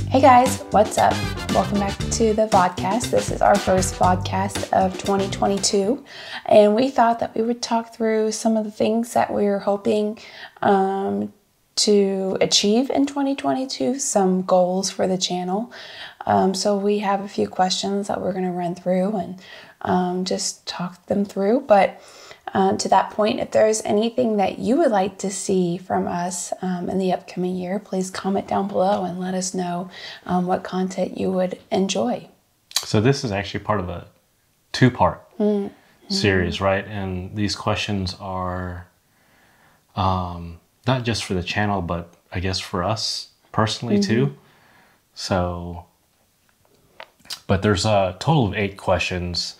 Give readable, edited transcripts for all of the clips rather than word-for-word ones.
Hey guys, what's up? Welcome back to the vodcast. This is our first vodcast of 2022, and we thought that we would talk through some of the things that we're hoping to achieve in 2022, some goals for the channel. So we have a few questions that we're going to run through and just talk them through. But to that point, if there's anything that you would like to see from us in the upcoming year, please comment down below and let us know what content you would enjoy. So this is actually part of a two-part series, right? And these questions are not just for the channel, but I guess for us personally too. So, but there's a total of 8 questions,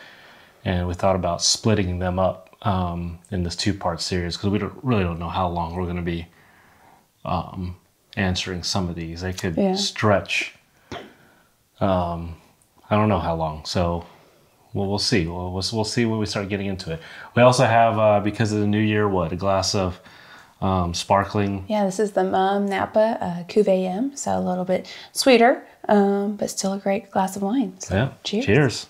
and we thought about splitting them up in this two-part series because we really don't know how long we're going to be answering some of these. They could stretch. I don't know how long, so we'll see. We'll see when we start getting into it. We also have, because of the new year, a glass of sparkling. Yeah, this is the Mum Napa Cuvée M, so a little bit sweeter, but still a great glass of wine. So yeah, cheers.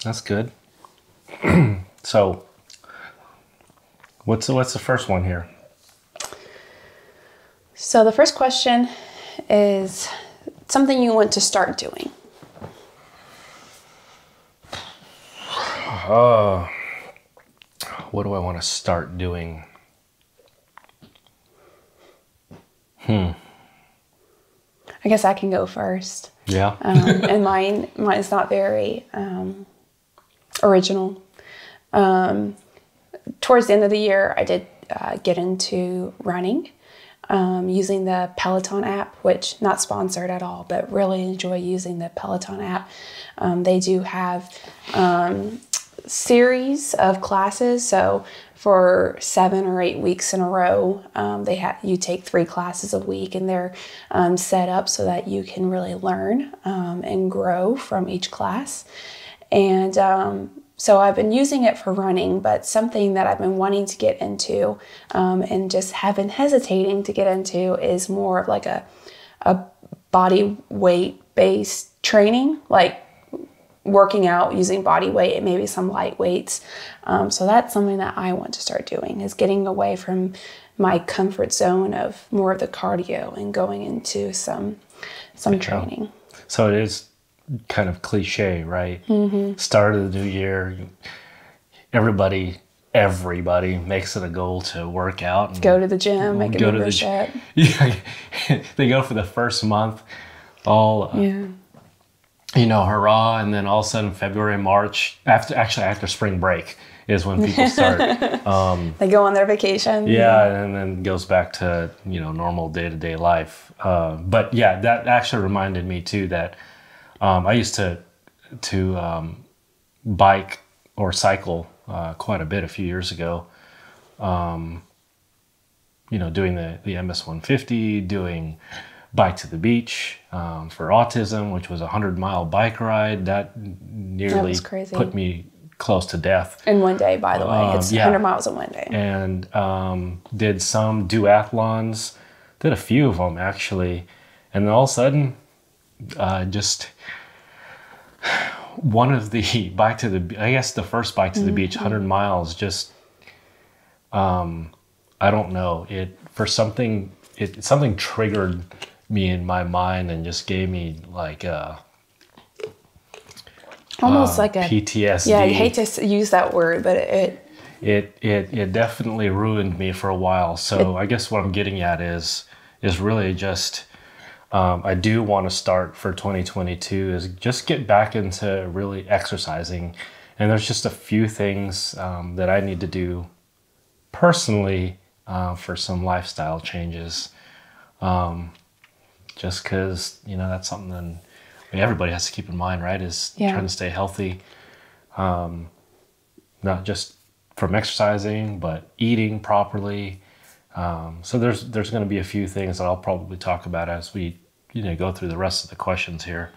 That's good. So, what's the first one here? So the first question is something you want to start doing. What do I want to start doing? I guess I can go first. Yeah. And mine is not very original. Towards the end of the year, I did get into running using the Peloton app, which not sponsored at all, but really enjoy using the Peloton app. They do have series of classes, so for 7 or 8 weeks in a row, you take 3 classes a week, and they're set up so that you can really learn and grow from each class. And so I've been using it for running, but something that I've been wanting to get into and just have been hesitating to get into is more of like a body weight based training, like working out using body weight and maybe some light weights. So that's something that I want to start doing, is getting away from my comfort zone of more of the cardio and going into some training. So it is kind of cliche, right? Start of the new year, everybody makes it a goal to work out and go to the gym, make a membership. Yeah, they go for the first month, all hurrah, and then all of a sudden February, March, after spring break is when people start. They go on their vacation. Yeah, and then goes back to normal day-to-day life. But yeah, that actually reminded me too that I used to bike or cycle quite a bit a few years ago. Doing the MS-150, doing Bike to the Beach for autism, which was a 100-mile bike ride. That nearly put me close to death. In one day, by the way. It's 100 miles in one day. And did some duathlons, did a few of them actually. And then all of a sudden, just one of the the first Bike to the Beach, 100 miles, just, I don't know, something triggered me in my mind and just gave me like almost like a PTSD. Yeah, I hate to use that word, but it definitely ruined me for a while. So I guess what I'm getting at is really just I do want to start for 2022 is just get back into really exercising, and there's just a few things that I need to do personally for some lifestyle changes. Just because, that's something that everybody has to keep in mind, right? Is trying to stay healthy, not just from exercising, but eating properly. So there's going to be a few things that I'll probably talk about as we go through the rest of the questions here.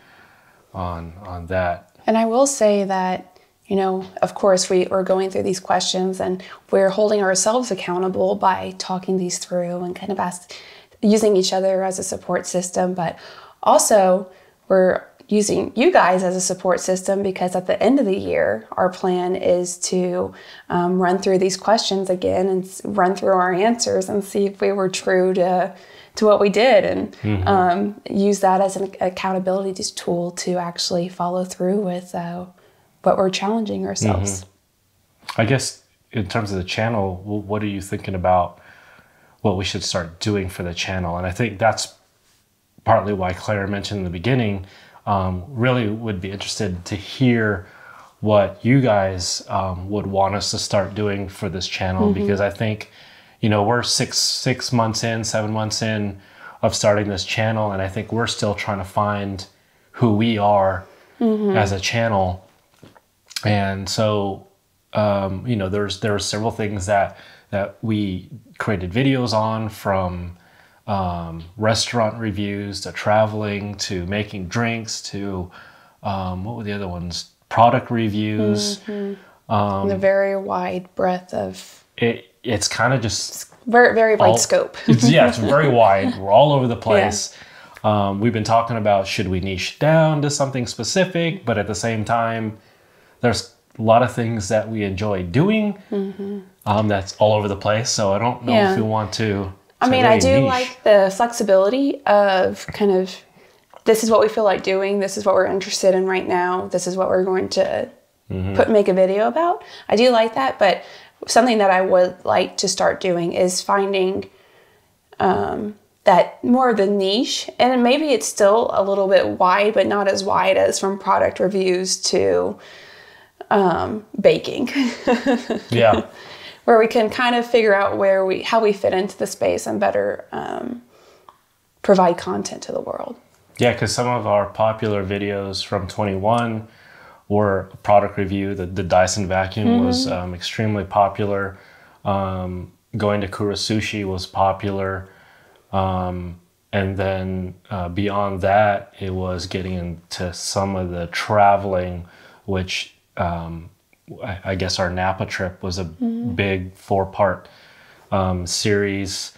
on that. And I will say that, you know, of course, we're going through these questions and we're holding ourselves accountable by talking these through and kind of using each other as a support system. But also, we're using you guys as a support system because at the end of the year, our plan is to run through these questions again and run through our answers and see if we were true to what we did, and use that as an accountability tool to actually follow through with what we're challenging ourselves. I guess in terms of the channel, what are you thinking about what we should start doing for the channel? And I think that's partly why Claire mentioned in the beginning, really would be interested to hear what you guys would want us to start doing for this channel, because I think, you know, we're 7 months in of starting this channel, and I think we're still trying to find who we are as a channel. And so, you know, there were several things that we created videos on, from restaurant reviews to traveling to making drinks to what were the other ones? Product reviews. And a very wide breadth of it's kind of just very wide scope. It's very wide. We're all over the place. Yeah. We've been talking about, should we niche down to something specific, but at the same time, there's a lot of things that we enjoy doing that's all over the place. So I don't know if you want to. I mean, I do like the flexibility of kind of, this is what we feel like doing. This is what we're interested in right now. This is what we're going to make a video about. I do like that, but something that I would like to start doing is finding that more of the niche, and maybe it's still a little bit wide, but not as wide as from product reviews to baking. Yeah. Where we can kind of figure out how we fit into the space and better provide content to the world. Yeah, because some of our popular videos from 21 were a product review. The Dyson vacuum was extremely popular. Going to Kura Sushi was popular. And then beyond that, it was getting into some of the traveling, which I guess our Napa trip was a big 4-part series.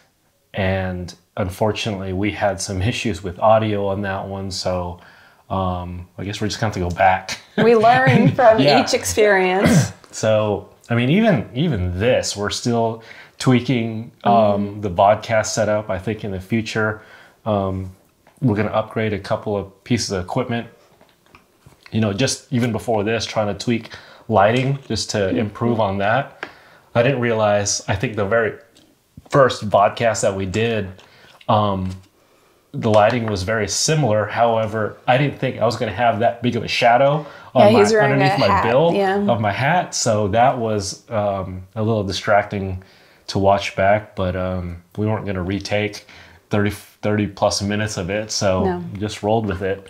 And unfortunately, we had some issues with audio on that one. So I guess we're just going to have to go back. We learn from each experience. So, I mean, even this, we're still tweaking the vodcast setup. I think in the future, we're going to upgrade a couple of pieces of equipment. You know, just even before this, trying to tweak lighting just to improve on that. I didn't realize, I think the very first vodcast that we did, the lighting was very similar. However, I didn't think I was going to have that big of a shadow on underneath my bill of my hat. So that was a little distracting to watch back, but we weren't going to retake 30 plus minutes of it. So just rolled with it.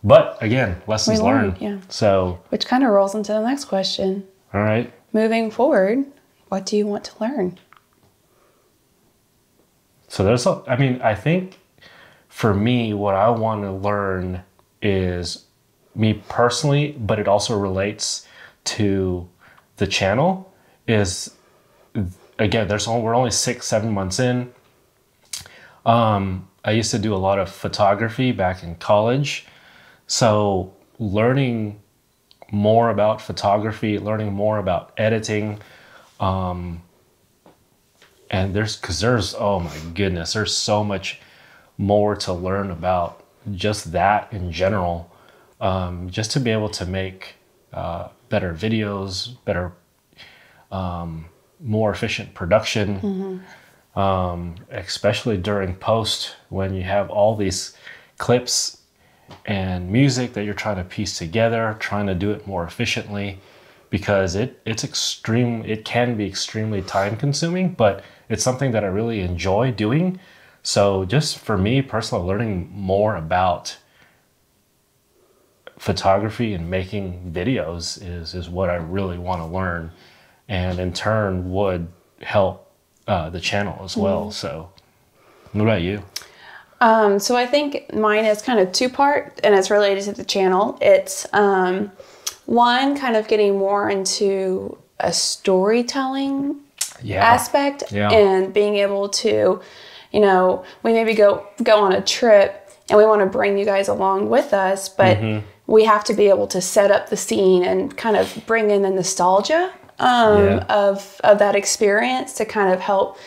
But again, lessons learned. Yeah. So, which kind of rolls into the next question. All right. Moving forward, what do you want to learn? So I think for me, what I want to learn is me personally, but it also relates to the channel, is, again, we're only 6-7 months in. I used to do a lot of photography back in college. So learning more about photography, learning more about editing, and there's, oh my goodness, there's so much more to learn about just that in general, just to be able to make better videos, better, more efficient production, especially during post, when you have all these clips and music that you're trying to piece together, trying to do it more efficiently, because it can be extremely time consuming, but it's something that I really enjoy doing. So just for me personally, learning more about photography and making videos is what I really want to learn, and in turn would help the channel as well. So what about you? So I think mine is kind of two-part, and it's related to the channel. It's one, kind of getting more into a storytelling aspect, and being able to, you know, we maybe go on a trip and we want to bring you guys along with us, but we have to be able to set up the scene and kind of bring in the nostalgia of that experience to kind of help,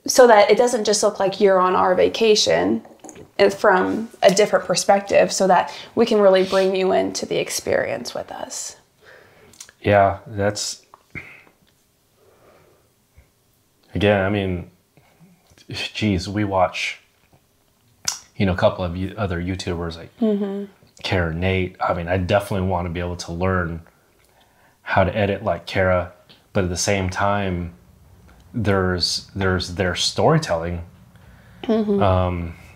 so that it doesn't just look like you're on our vacation and from a different perspective, so that we can really bring you into the experience with us. Yeah, that's, again, I mean, geez, we watch, you know, a couple of other YouTubers like Kara, Nate. I mean, I definitely want to be able to learn how to edit like Kara, but at the same time, there's their storytelling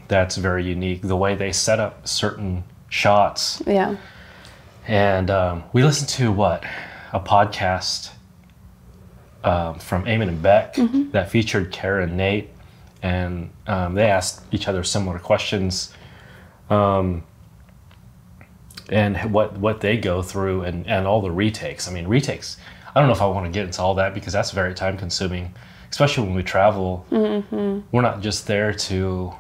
that's very unique. The way they set up certain shots. Yeah. And we listened to a podcast from Eamon and Beck that featured Kara and Nate, and they asked each other similar questions, and what they go through, and all the retakes. I mean, retakes, I don't know if I want to get into all that because that's very time consuming, especially when we travel. We're not just there to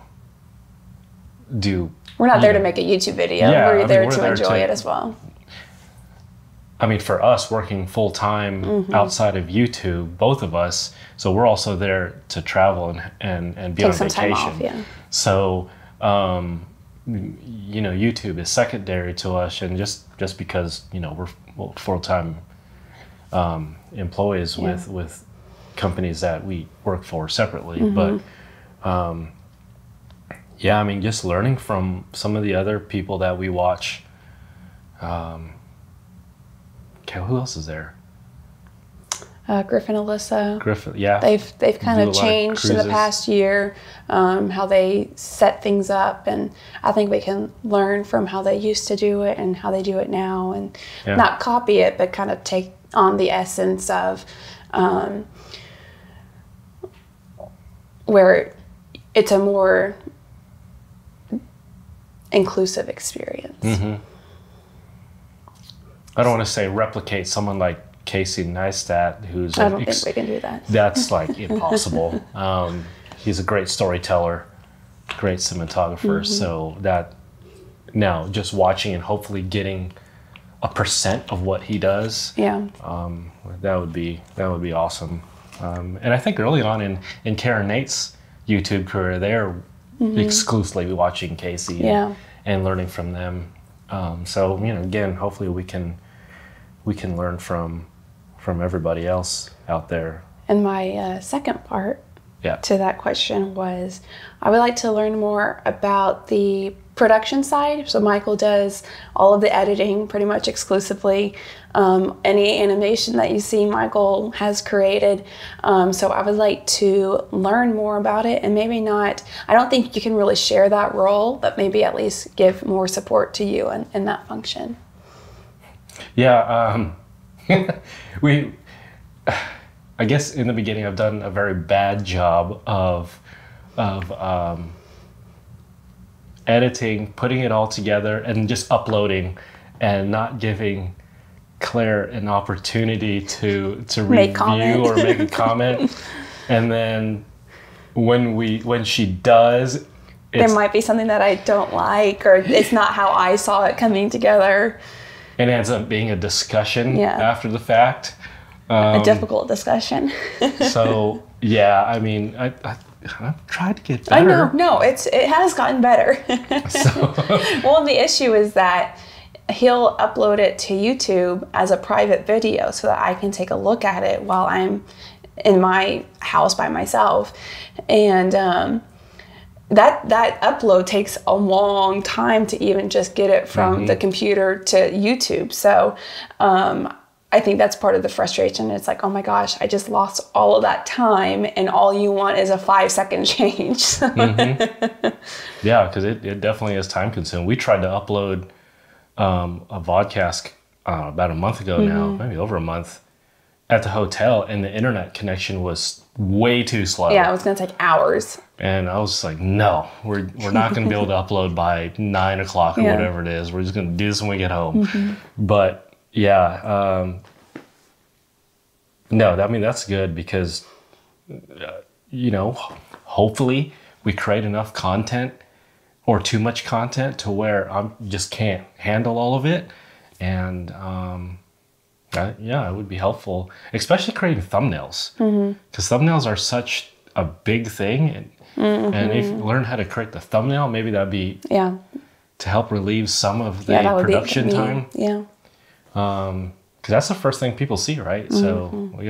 do. We're not there to make a YouTube video. Yeah, we're there to enjoy it as well. I mean, for us working full time outside of YouTube, both of us, so we're also there to travel and be on vacation. Time off, yeah. So, you know, YouTube is secondary to us, and just because, you know, we're full time employees with companies that we work for separately, but yeah, I mean, just learning from some of the other people that we watch. Okay, who else is there? Griffin, Alyssa. Griffin, yeah. They've kind of changed in the past year, how they set things up, and I think we can learn from how they used to do it and how they do it now, and not copy it, but kind of take on the essence of where it's a more inclusive experience. I don't want to say replicate someone like Casey Neistat, who's I don't think we can do that. That's like impossible. He's a great storyteller, great cinematographer. So that now just watching and hopefully getting a % of what he does. Yeah. That would be awesome. And I think early on in Kara and Nate's YouTube career, they're exclusively watching Casey and learning from them. So, you know, again, hopefully we can learn from everybody else out there. And my second part to that question was, I would like to learn more about the production side. So Michael does all of the editing pretty much exclusively. Any animation that you see Michael has created. So I would like to learn more about it, and maybe not, I don't think you can really share that role, but maybe at least give more support to you in that function. Yeah, I guess in the beginning I've done a very bad job of editing, putting it all together, and just uploading, and not giving Claire an opportunity to review or make a comment. And then when she does, there might be something that I don't like, or it's not how I saw it coming together. It ends up being a discussion after the fact. A difficult discussion. So yeah, I mean, I've tried to get better. I know, no, it has gotten better. Well, the issue is that he'll upload it to YouTube as a private video so that I can take a look at it while I'm in my house by myself. And that upload takes a long time to even just get it from the computer to YouTube. So I think that's part of the frustration. It's like, oh my gosh, I just lost all of that time, and all you want is a 5-second change. Yeah, because it definitely is time consuming. We tried to upload a vodcast about a month ago now, maybe over a month, at the hotel, and the internet connection was way too slow. Yeah, it was going to take hours. And I was like, no, we're not going to be able to upload by 9 o'clock or whatever it is. We're just going to do this when we get home. But yeah, no, I mean, that's good because, you know, hopefully we create enough content or too much content to where I just can't handle all of it. And yeah, it would be helpful, especially creating thumbnails, because thumbnails are such a big thing. And if you learn how to create the thumbnail, maybe that'd be to help relieve some of the production time. Yeah. Because that's the first thing people see, right? So we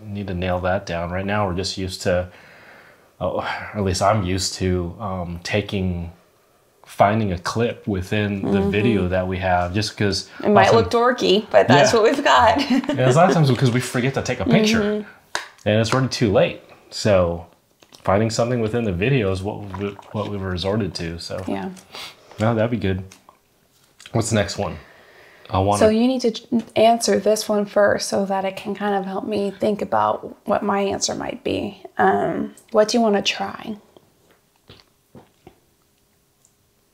need to nail that down. Right now, we're just used to, or at least I'm used to finding a clip within the video that we have, just because it might look dorky, but that's what we've got. And a lot of times because we forget to take a picture, and it's already too late. So finding something within the video is what we've resorted to. So no, that'd be good. What's the next one? So you need to answer this one first so that it can kind of help me think about what my answer might be. What do you want to try?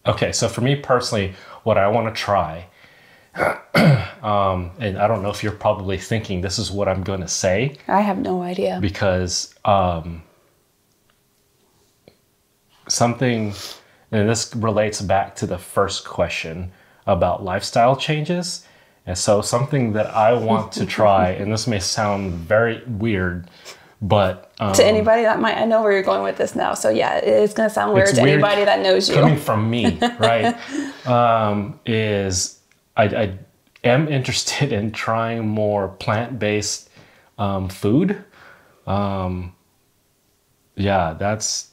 Okay, so for me personally, what I want to try, and I don't know if you're probably thinking this is what I'm going to say. I have no idea. Because something, and this relates back to the first question about lifestyle changes. And so something that I want to try, and this may sound very weird, but to anybody that might, I know where you're going with this now. So yeah, it's going to sound weird to anybody that knows you. Coming from me, right? Is I am interested in trying more plant-based food. Yeah, that's,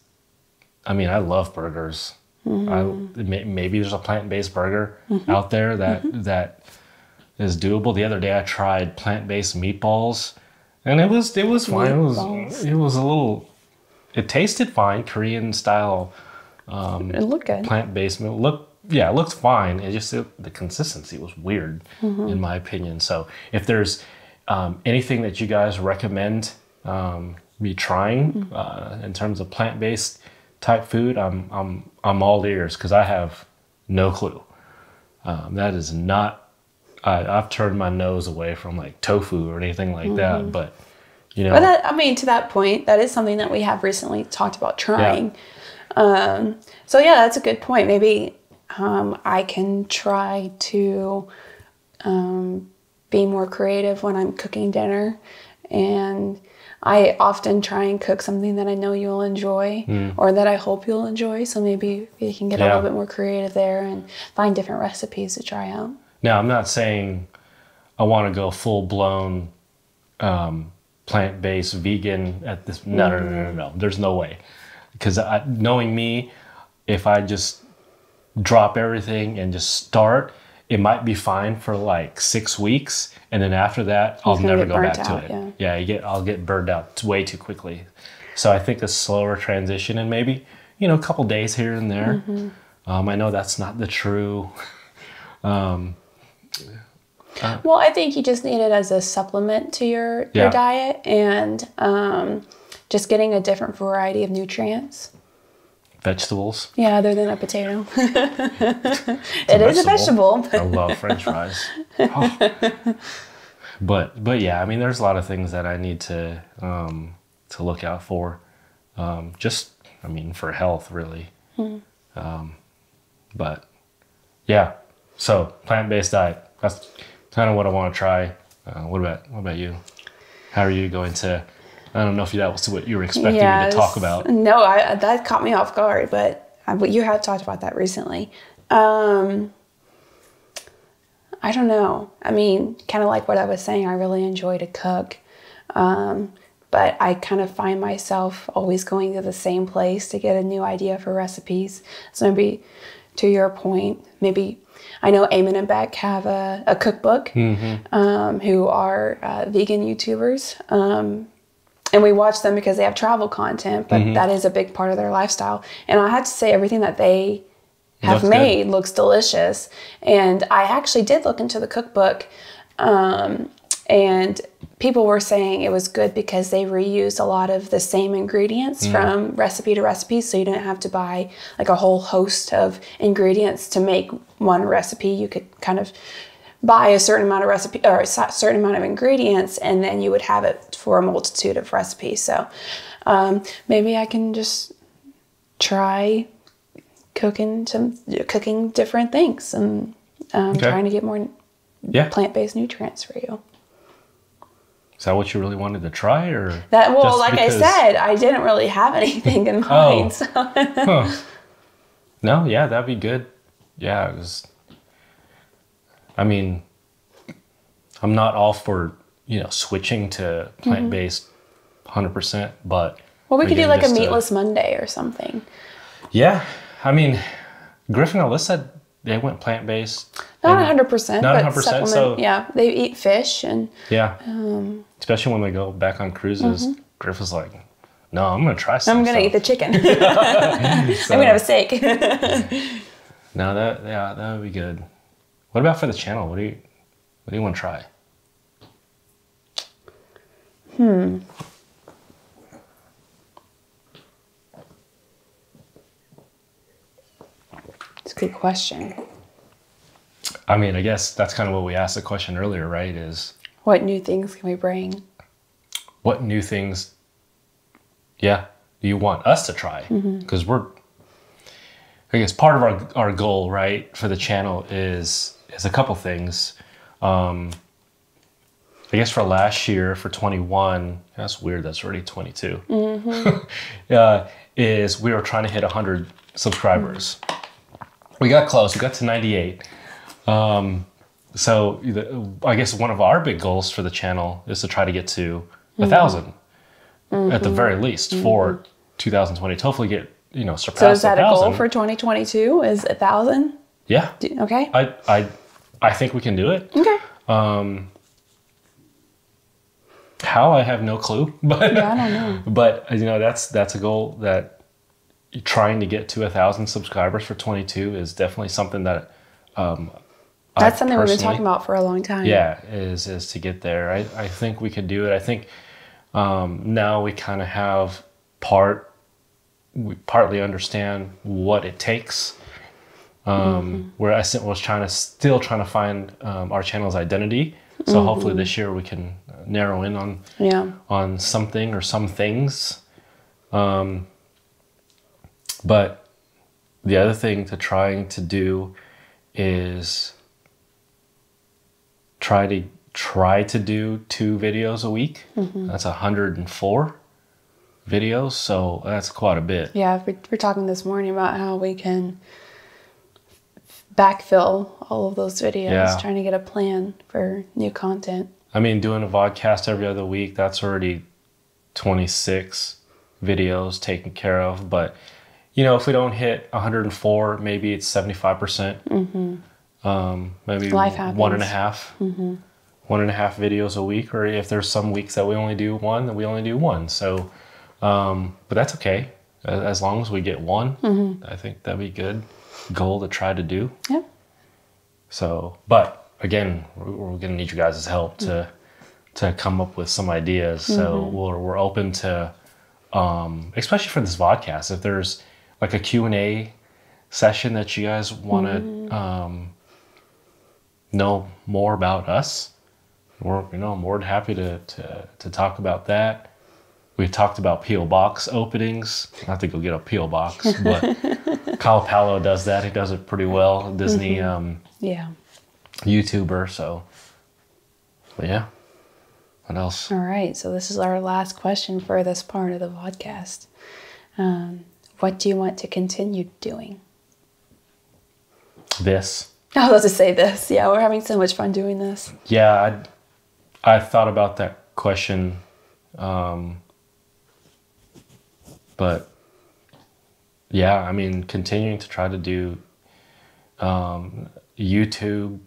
I mean, I love burgers. Maybe there's a plant-based burger out there that is doable. The other day I tried plant-based meatballs, and it was fine. It was a little, it tasted fine, Korean style. It looked good. Plant-based meal. It looked fine. It just, the consistency was weird in my opinion. So if there's anything that you guys recommend me trying in terms of plant-based type food, I'm all ears, because I have no clue. That is not, I've turned my nose away from like tofu or anything like that, but you know. But that, I mean, to that point, that is something that we have recently talked about trying. So yeah, that's a good point. Maybe I can try to be more creative when I'm cooking dinner, and I often try and cook something that I know you'll enjoy or that I hope you'll enjoy. So maybe we can get a little bit more creative there and find different recipes to try out. Now, I'm not saying I want to go full-blown plant-based vegan at this. No. There's no way. Because knowing me, if I just drop everything and just start, it might be fine for like 6 weeks, and then after that, I'll never go back to it. Yeah, I'll get burned out way too quickly. So I think a slower transition, and maybe, you know, a couple days here and there. I know that's not the true. Well, I think you just need it as a supplement to your diet, and just getting a different variety of nutrients. Vegetables. Yeah, other than a potato. It is a vegetable. I love French fries. Oh. But yeah, I mean, there's a lot of things that I need to look out for. For health, really. But yeah, so plant-based diet. That's kind of what I want to try. What about you? How are you going to? I don't know if that was what you were expecting me to talk about. No, that caught me off guard, but you have talked about that recently. I don't know. I mean, kind of like what I was saying, I really enjoy to cook. But I kind of find myself always going to the same place to get a new idea for recipes. So maybe, to your point, maybe I know Eamon and Beck have a cookbook, who are vegan YouTubers. And we watch them because they have travel content, but that is a big part of their lifestyle. And I have to say, everything that they have looks delicious. And I actually did look into the cookbook And people were saying it was good because they reused a lot of the same ingredients from recipe to recipe. So you didn't have to buy like a whole host of ingredients to make one recipe. You could kind of buy a certain amount of recipe or a certain amount of ingredients, and then you would have it for a multitude of recipes. So maybe I can just try cooking different things and trying to get more plant-based nutrients for you. Is that what you really wanted to try, or that? Well, like I said, I didn't really have anything in mind. So. No, yeah, that'd be good. Yeah, it was. I mean, I'm not all for switching to plant-based 100%, but we could do like a meatless Monday or something. Yeah, I mean, Griffin and Alyssa, they went plant-based. Not 100%. Not 100%. So yeah, they eat fish and especially when they go back on cruises. Griffin's like, no, I'm gonna try something. I'm gonna eat the chicken. I'm gonna have a steak. No, that would be good. What about for the channel? What do you want to try? It's a good question. I mean, I guess that's kind of what we asked the question earlier, right? Is what new things can we bring? What new things, do you want us to try? Because I guess part of our goal, right, for the channel is a couple things. I guess for last year, for 21, that's weird, that's already 22, is we were trying to hit 100 subscribers. We got close, we got to 98. So I guess one of our big goals for the channel is to try to get to 1,000 at the very least for 2020. To hopefully get, surpass 1,000. So is that a goal for 2022? Is 1,000? Yeah. Okay. I think we can do it. Okay. How, I have no clue, but I don't know. But that's a goal, that trying to get to 1,000 subscribers for 22 is definitely something that that's something we've been talking about for a long time. Yeah, is to get there. I think we could do it. I think now we kind of have we partly understand what it takes. Where I was still trying to find our channel's identity. So hopefully this year we can narrow in on something or some things. But the other thing trying to do is try to do 2 videos a week. That's 104 videos, so that's quite a bit. Yeah, we're talking this morning about how we can backfill all of those videos, trying to get a plan for new content. I mean, doing a vodcast every other week, that's already 26 videos taken care of. But, if we don't hit 104, maybe it's 75%. Maybe life happens. 1.5. 1.5 videos a week. Or if there's some weeks that we only do 1, then we only do 1. So, but that's okay. As long as we get 1, I think that'd be good goal to try to do. Yeah. So, but again, we're gonna need you guys' help to come up with some ideas. So we're open to, especially for this vodcast, if there's like a Q&A session that you guys want to know more about us, we're more than happy to talk about that. We've talked about P.O. Box openings. Not to go get a P.O. Box, but Kyle Palo does that. He does it pretty well. Disney YouTuber. So, but yeah. What else? All right. So this is our last question for this part of the podcast. What do you want to continue doing? This. I was about to say this. Yeah, we're having so much fun doing this. Yeah, I thought about that question. But yeah, I mean, continuing to try to do YouTube,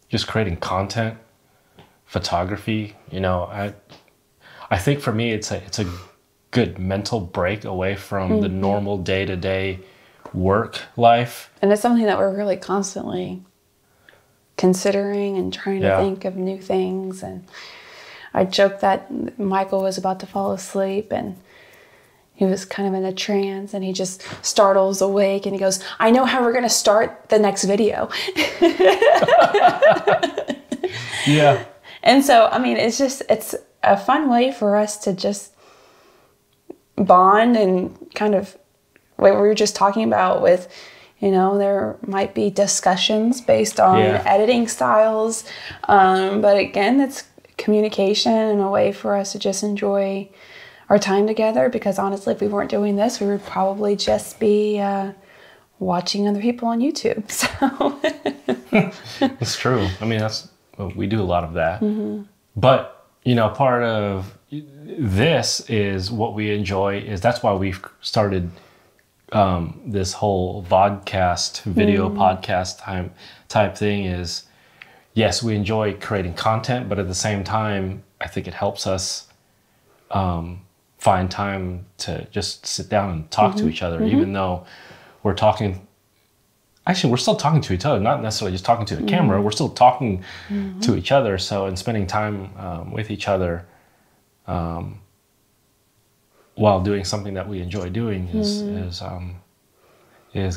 just creating content, photography. I think for me, it's a good mental break away from the normal day-to-day work life. And it's something that we're really constantly considering and trying to think of new things. And I joked that Michael was about to fall asleep and he was kind of in a trance, and he just startles awake and he goes, I know how we're going to start the next video. Yeah. And so, I mean, it's a fun way for us to just bond and kind of what we were just talking about with, you know, there might be discussions based on editing styles. But again, it's communication and a way for us to just enjoy our time together, because honestly, if we weren't doing this, we would probably just be watching other people on YouTube. So it's true. I mean, we do a lot of that. But, you know, part of this is what we enjoy is that's why we've started this whole vodcast, video podcast type thing is, yes, we enjoy creating content, but at the same time, I think it helps us find time to just sit down and talk to each other, even though we're talking. Actually, we're still talking to each other, not necessarily just talking to the camera. We're still talking to each other. So, and spending time with each other while doing something that we enjoy doing is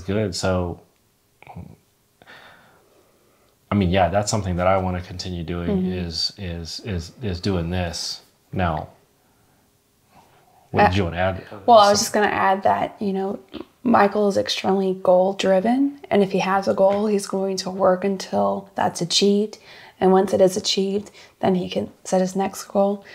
good. So, I mean, yeah, that's something that I want to continue doing is doing this now. What did you want to add? Well, I was just going to add that, you know, Michael is extremely goal driven. And if he has a goal, he's going to work until that's achieved. And once it is achieved, then he can set his next goal.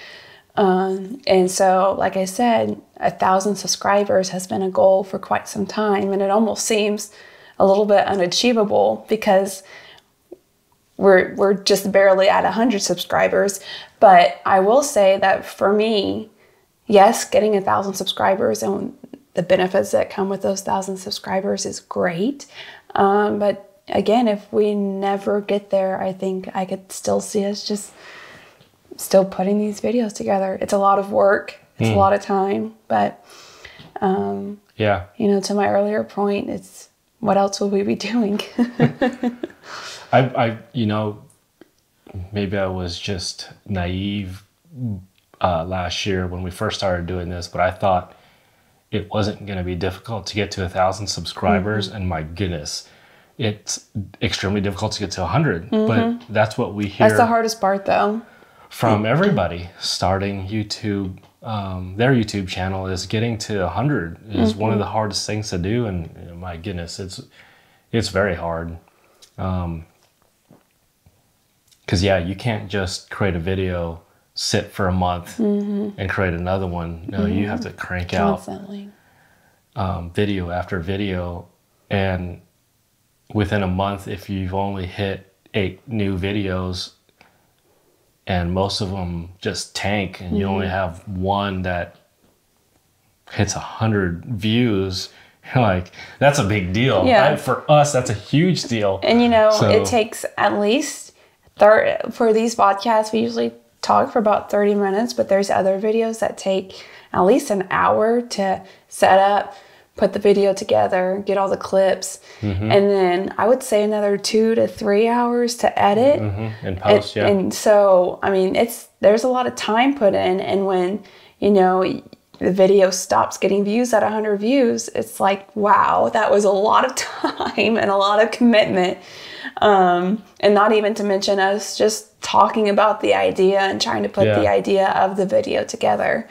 And so, like I said, 1,000 subscribers has been a goal for quite some time. And it almost seems a little bit unachievable because we're just barely at 100 subscribers. But I will say that for me, yes, getting 1,000 subscribers and the benefits that come with those 1,000 subscribers is great. But again, if we never get there, I think I could still see us just still putting these videos together. It's a lot of work. It's a lot of time. But, you know, to my earlier point, it's what else would we be doing? You know, maybe I was just naive last year when we first started doing this, but I thought it wasn't going to be difficult to get to 1,000 subscribers. And my goodness, it's extremely difficult to get to 100. But that's what we hear. That's the hardest part, though. From everybody starting YouTube. Their YouTube channel is getting to 100 is one of the hardest things to do. And you know, my goodness, it's very hard. Because, you can't just create a video, sit for a month, and create another one. No, you have to crank constantly out video after video. And within a month, if you've only hit 8 new videos, and most of them just tank, and you only have one that hits 100 views, you're like, that's a big deal. Yeah. For us, that's a huge deal. And, you know, it takes at least for these podcasts, we usually talk for about 30 minutes, but there's other videos that take at least an hour to set up, put the video together, get all the clips, and then I would say another 2 to 3 hours to edit and post. And so, I mean, there's a lot of time put in, and when, you know, the video stops getting views at 100 views, it's like, wow, that was a lot of time and a lot of commitment. And not even to mention us just talking about the idea and trying to put the idea of the video together.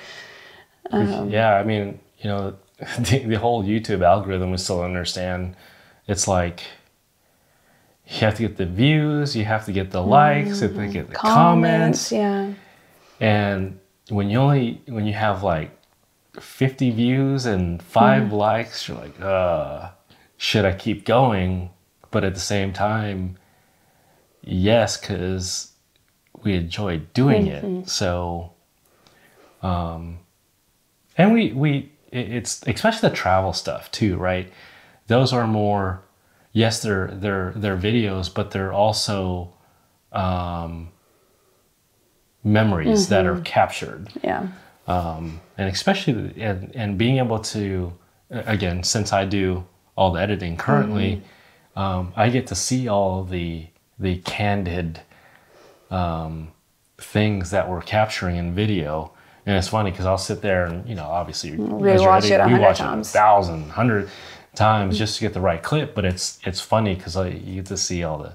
I mean, you know, the whole YouTube algorithm we still understand. It's like you have to get the views, you have to get the likes, you have to get the comments. Yeah. And when you have like 50 views and 5 likes, you're like, should I keep going? But at the same time, yes, because we enjoy doing it. So, and it's especially the travel stuff too, right? Those are more, yes, they're videos, but they're also memories that are captured. Yeah. And especially and being able to, again, since I do all the editing currently, I get to see all the the candid things that we're capturing in video. And it's funny because I'll sit there and, you know, obviously rewatch it 100 times. 1,000, 100 times just to get the right clip. But it's funny because you get to see all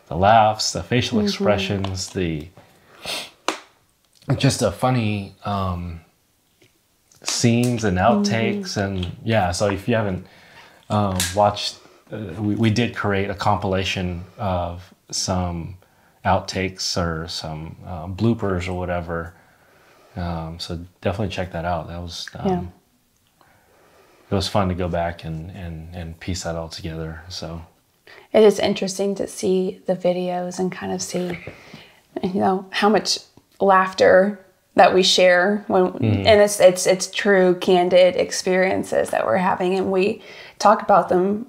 the laughs, the facial expressions, just a funny scenes and outtakes. And yeah, so if you haven't watched, we did create a compilation of some outtakes or some bloopers or whatever. So definitely check that out. That was it was fun to go back and piece that all together. So it is interesting to see the videos and kind of see, you know, how much laughter that we share when and it's true candid experiences that we're having, and we talk about them.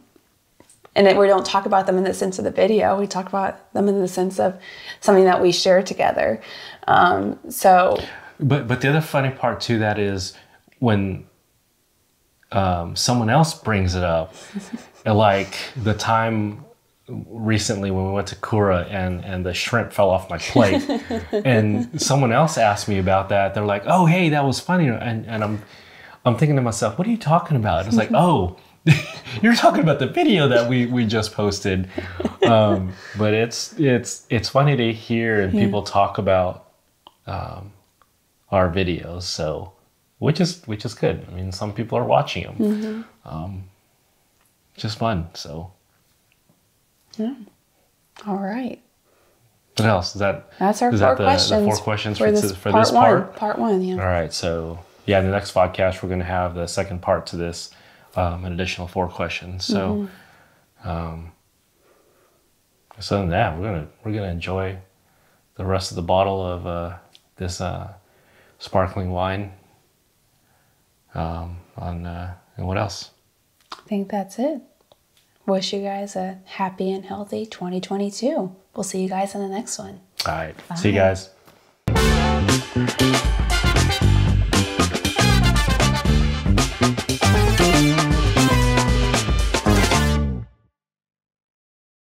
And we don't talk about them in the sense of the video. We talk about them in the sense of something that we share together. But the other funny part to that is when someone else brings it up, like the time recently when we went to Kura and the shrimp fell off my plate, and someone else asked me about that. They're like, "Oh, hey, that was funny," and I'm thinking to myself, "What are you talking about?" It's like, "Oh." You're talking about the video that we just posted, but it's funny to hear and people talk about our videos. So which is good. I mean, some people are watching them. Just fun. So yeah. All right. What else is that? That's our questions. The 4 questions for this part. Part 1. Yeah. All right. So yeah, in the next podcast we're going to have the second part to this. An additional 4 questions. So, so yeah, we're gonna enjoy the rest of the bottle of this sparkling wine. And what else? I think that's it. Wish you guys a happy and healthy 2022. We'll see you guys in the next one. All right. Bye. See you guys.